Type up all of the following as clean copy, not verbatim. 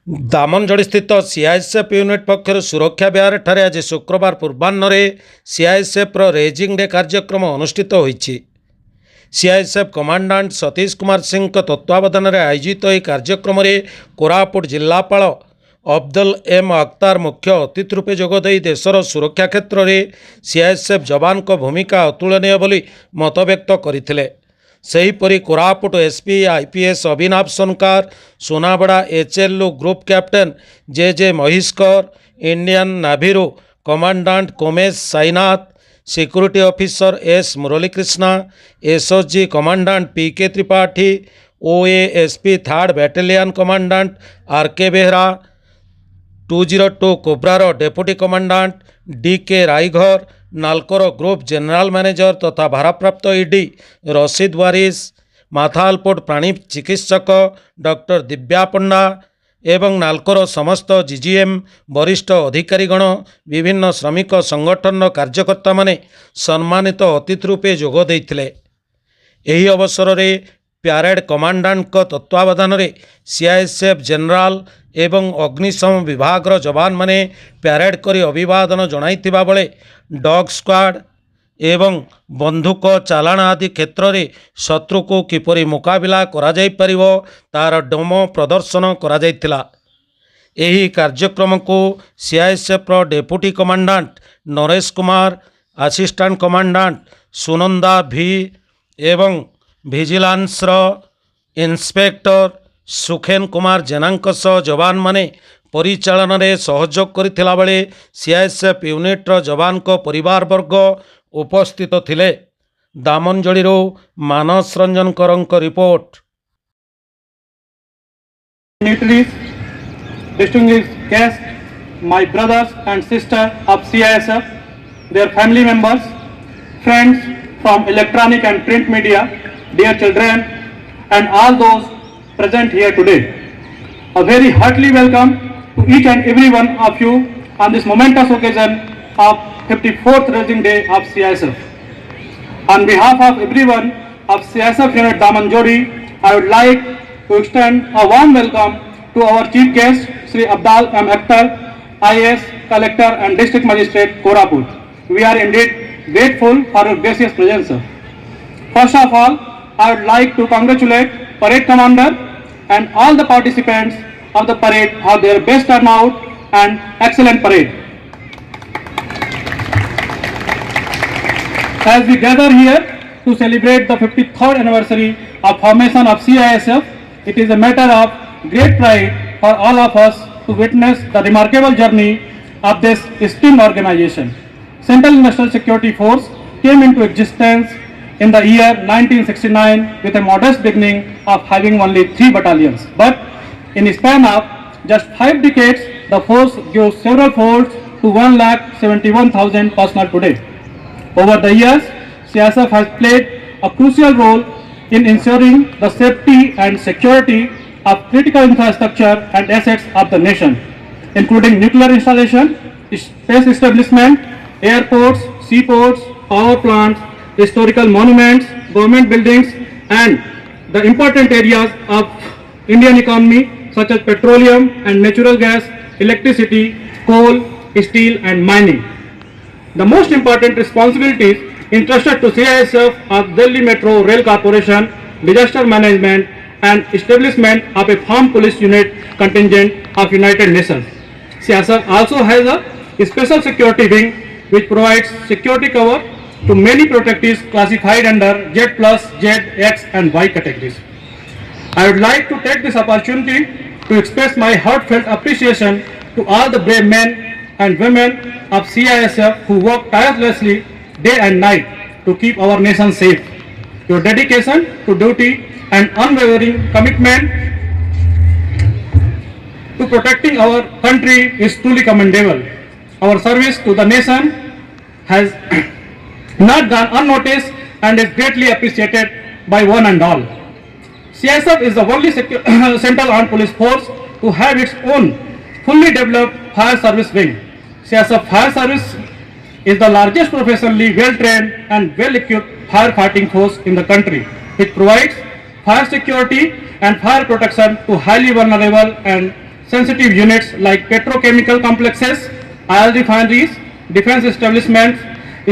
दामनजोड़ी स्थित CISF unit पक्षर सुरक्षा विहार ठारे आज शुक्रवार पूर्वाह्न सीआईएसएफ रेजिंग डे कार्यक्रम अनुष्ठित होईछि। सीआईएसएफ कमांडांट सतीश कुमार सिंह तत्वावधान में आयोजित यह कार्यक्रम कोरापुट जिलापाल अब्दुल एम अख्तार मुख्य अतिथि रूपे जोगदे देशर सुरक्षा क्षेत्र में सीआईएसएफ जवान को भूमिका अतुलनीय बोली मत व्यक्त करथिले। सेहीपरि Koraput SP IPS Abhinav Sonkar, Sunabeda HLU group captain J Mahishkar, Indian नाभिरू commandant Komesh Sainath, security officer S Muralikrishna, SOG commandant PK Tripathi, OASP 3rd battalion commandant RK Behera, 202 कोब्रार डेप्यूटी कमांडांट डीके रायघर, नालकोर ग्रुप जनरल मैनेजर तथा भारप्राप्त ईडी रशीद वारिस, माथालपोट प्राणी चिकित्सक डॉक्टर दिव्या पंडा एवं नालकोर समस्त जीजीएम वरिष्ठ अधिकारीगण, विभिन्न श्रमिक संगठन कार्यकर्ता माने सम्मानित अतिथि रूपे जोग देइथिले। एही अवसर में प्यारेड कमांडांट तत्वावधान में सीआईएसएफ जनरल एवं अग्निशम विभाग जवान माने प्यारेड करी अभिवादन जणाइथिबा बेले डॉग स्क्वाड एवं बंधुक चालाण आदि क्षेत्र में शत्रु को किपरि मुकाबिला करा जाई परिवो तार डेमो प्रदर्शन करा जाइथिला। एही कार्यक्रम को CISF deputy commandant Naresh Kumar, assistant commandant Sunanda भी एवं विजिलेंस इंस्पेक्टर सुखेन कुमार जेनांक सह जवान माने परिचालन में सहयोग करथिला बेले सीआईएसएफ यूनिट जवान को परिवार वर्ग उपस्थित थिले। दामनजोड़ीरू Manas Ranjan Karank report. Distinguished guests, my brothers and sisters of CISF, their family members, friends from electronic and print media, dear children, and all those present here today. A very heartily welcome to each and every one of you on this momentous occasion of 54th Raising Day of CISF. On behalf of everyone of CISF Unit Damanjodi, I would like to extend a warm welcome to our chief guest, Sri Abdul M. Akhtar, IAS, Collector and District Magistrate, Koraput. We are indeed grateful for your gracious presence, sir. First of all, I would like to congratulate Parade Commander and all the participants of the parade for their best turnout and excellent parade. As we gather here to celebrate the 53rd anniversary of formation of CISF, it is a matter of great pride for all of us to witness the remarkable journey of this esteemed organization. Central National Security Force came into existence in the year 1969 with a modest beginning of having only 3 battalions. But in a span of just 5 decades, the force grew several folds to 1,71,000 personnel today. Over the years, CISF has played a crucial role in ensuring the safety and security of critical infrastructure and assets of the nation, including nuclear installation, space establishment, airports, seaports, power plants, historical monuments, government buildings, and the important areas of Indian economy such as petroleum and natural gas, electricity, coal, steel, and mining. The most important responsibilities entrusted to CISF are Delhi Metro Rail Corporation, disaster management, and establishment of a farm police unit contingent of United Nations. CISF also has a special security wing which provides security cover to many protectees classified under Z+, Z, X, and Y categories. I would like to take this opportunity to express my heartfelt appreciation to all the brave men and women of CISF who work tirelessly day and night to keep our nation safe. Your dedication to duty and unwavering commitment to protecting our country is truly commendable. Our service to the nation has not gone unnoticed and is greatly appreciated by one and all. CISF is the only central armed police force to have its own fully developed fire service wing. CISF Fire Service is the largest professionally well-trained and well-equipped firefighting force in the country, which provides fire security and fire protection to highly vulnerable and sensitive units like petrochemical complexes, oil refineries, defense establishments,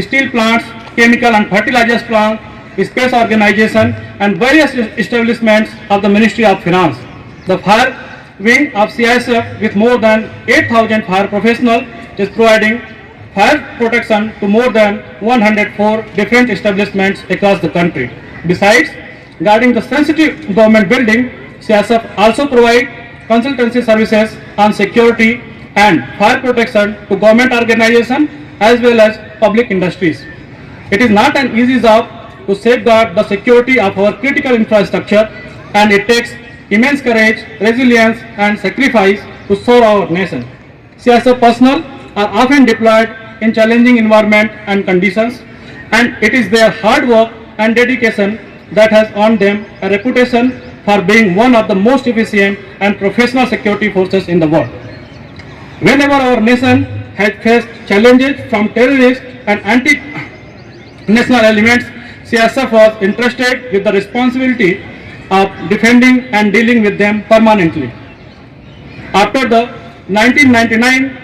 steel plants, chemical and fertilizers plants, space organization, and various establishments of the Ministry of Finance. The fire wing of CISF with more than 8,000 fire professionals is providing fire protection to more than 104 different establishments across the country. Besides, guarding the sensitive government building, CISF also provide consultancy services on security and fire protection to government organizations as well as public industries. It is not an easy job to safeguard the security of our critical infrastructure, and it takes immense courage, resilience and sacrifice to serve our nation. CISF personnel are often deployed in challenging environment and conditions, and it is their hard work and dedication that has earned them a reputation for being one of the most efficient and professional security forces in the world. Whenever our nation has faced challenges from terrorists and anti-national elements, CISF was entrusted with the responsibility of defending and dealing with them permanently. After the 1999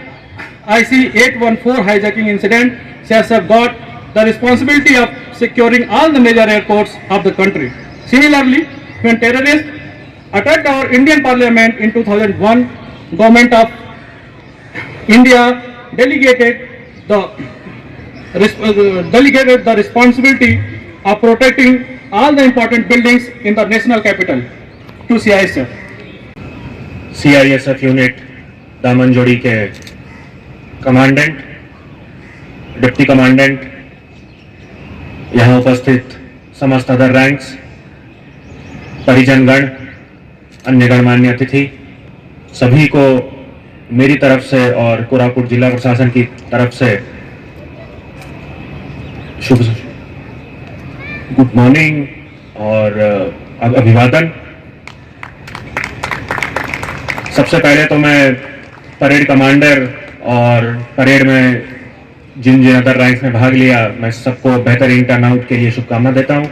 IC-814 hijacking incident, CISF got the responsibility of securing all the major airports of the country. Similarly, when terrorists attacked our Indian Parliament in 2001, Government of India delegated the responsibility of protecting all the important buildings in the national capital to CISF. CISF unit Damanjodi के commandant, deputy commandant, यहाँ उपस्थित समस्त other ranks, परिजनगण, अन्य गणमान्य अतिथि, सभी को मेरी तरफ से और कोरापुट जिला प्रशासन की तरफ से शुभ गुड मॉर्निंग और अभिवादन। सबसे पहले तो मैं परेड कमांडर और परेड में जिन जिन अदर रैंक्स में भाग लिया, मैं सबको बेहतरीन टर्नआउट के लिए शुभकामना देता हूं।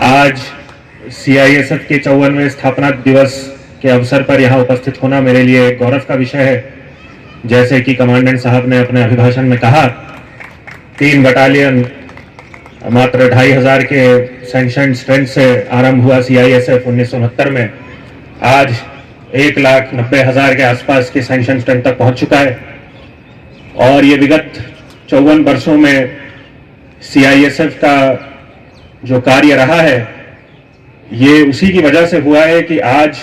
आज CISF के 54वें स्थापना दिवस के अवसर पर यहाँ उपस्थित होना मेरे लिए गौरव का विषय है। जैसे कि कमांडेंट साहब ने अपने अभिभाषण में कहा, 3 बटालियन मात्र 2500 के सैंक्शन स्ट्रेंथ से आरंभ हुआ CISF 1969 में, आज 1,90,000 के आसपास के सैंक्शन स्ट्रेंथ तक पहुंच चुका है। और ये विगत 54 वर्षों में CISF का जो कार्य रहा है, ये उसी की वजह से हुआ है कि आज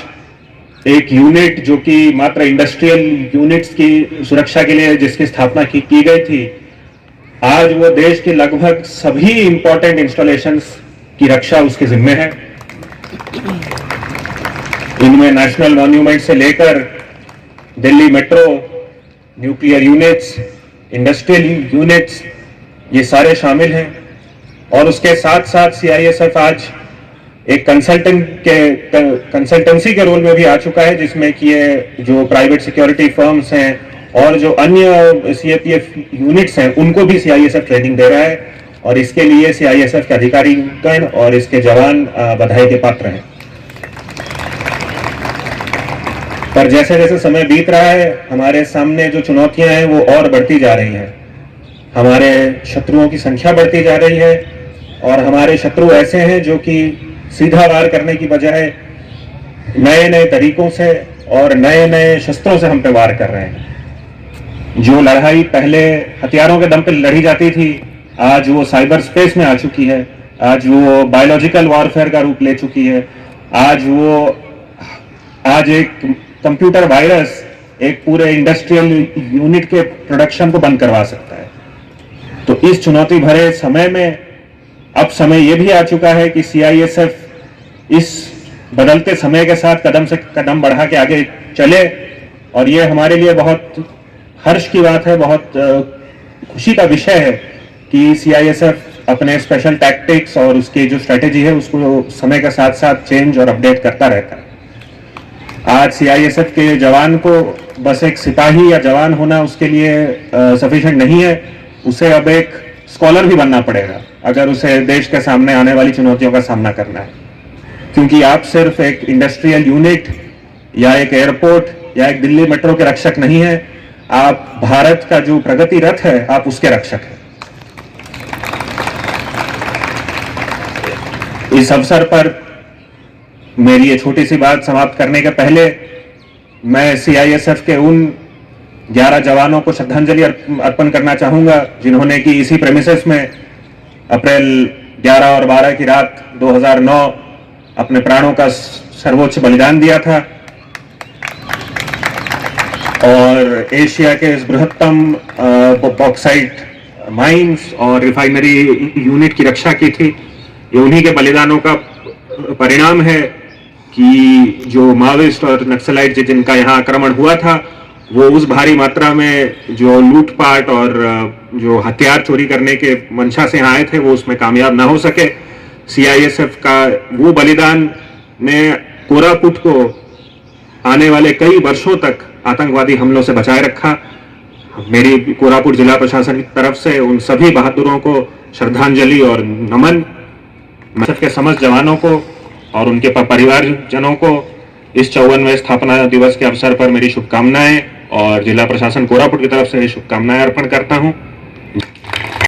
एक यूनिट जो कि मात्र इंडस्ट्रियल यूनिट्स की सुरक्षा के लिए जिसकी स्थापना की गई थी, आज वो देश के लगभग सभी इंपॉर्टेंट इंस्टॉलेशंस की रक्षा उसके जिम्मे है। इनमें नेशनल मॉन्यूमेंट से लेकर Delhi metro, nuclear units, industrial units, ये सारे शामिल हैं। और उसके साथ साथ CISF आज एक कंसल्टेंसी के रोल में भी आ चुका है, जिसमें कि ये जो प्राइवेट सिक्योरिटी फर्म्स हैं और जो अन्य CAPF यूनिट्स हैं, उनको भी CISF ट्रेनिंग दे रहा है। और इसके लिए CISF के अधिकारीगण और इसके जवान बधाई के पात्र हैं। पर जैसे जैसे समय बीत रहा है, हमारे सामने जो चुनौतियां हैं वो और बढ़ती जा रही हैं। हमारे शत्रुओं की संख्या बढ़ती जा रही है और हमारे शत्रु ऐसे हैं जो कि सीधा वार करने की बजाय नए नए तरीकों से और नए नए शस्त्रों से हम पे वार कर रहे हैं। जो लड़ाई पहले हथियारों के दम पे लड़ी जाती थी, आज वो साइबर स्पेस में आ चुकी है। आज वो बायोलॉजिकल वॉरफेयर का रूप ले चुकी है। आज एक कंप्यूटर वायरस एक पूरे इंडस्ट्रियल यूनिट के प्रोडक्शन को बंद करवा सकता है। तो इस चुनौती भरे समय में अब समय यह भी आ चुका है कि CISF इस बदलते समय के साथ कदम से कदम बढ़ा के आगे चले। और ये हमारे लिए बहुत हर्ष की बात है, बहुत खुशी का विषय है कि CISF अपने स्पेशल टैक्टिक्स और उसकी जो स्ट्रेटेजी है उसको समय के साथ साथ चेंज और अपडेट करता रहता है। आज CISF के जवान को बस एक सिपाही या जवान होना उसके लिए सफिशिएंट नहीं है, उसे अब एक स्कॉलर भी बनना पड़ेगा अगर उसे देश के सामने आने वाली चुनौतियों का सामना करना है। क्योंकि आप सिर्फ एक इंडस्ट्रियल यूनिट या एक एयरपोर्ट या एक दिल्ली मेट्रो के रक्षक नहीं है, आप भारत का जो प्रगति रथ है आप उसके रक्षक हैं। इस अवसर पर मेरी ये छोटी सी बात समाप्त करने के पहले मैं सीआईएसएफ के उन 11 जवानों को श्रद्धांजलि अर्पण करना चाहूंगा जिन्होंने कि इसी प्रेमिसेस में अप्रैल 11 और 12 की रात 2009 अपने प्राणों का सर्वोच्च बलिदान दिया था और एशिया के इस बृहत्तम बॉक्साइट माइंस और रिफाइनरी यूनिट की रक्षा की थी। ये उन्हीं के बलिदानों का परिणाम है कि जो माओवादिस्ट और नक्सलाइट जिनका यहाँ आक्रमण हुआ था वो उस भारी मात्रा में जो लूटपाट और जो हथियार चोरी करने के मंशा से यहाँ आए थे वो उसमें कामयाब ना हो सके। सीआईएसएफ का वो बलिदान ने कोरापुट को आने वाले कई वर्षों तक आतंकवादी हमलों से बचाए रखा। मेरी कोरापुट जिला प्रशासन की तरफ से उन सभी बहादुरों को श्रद्धांजलि और नमन। के समस्त जवानों को और उनके परिवारजनों को इस 54वें स्थापना दिवस के अवसर पर मेरी शुभकामनाएं और जिला प्रशासन कोरापुट की तरफ से शुभकामनाएं अर्पण करता हूं।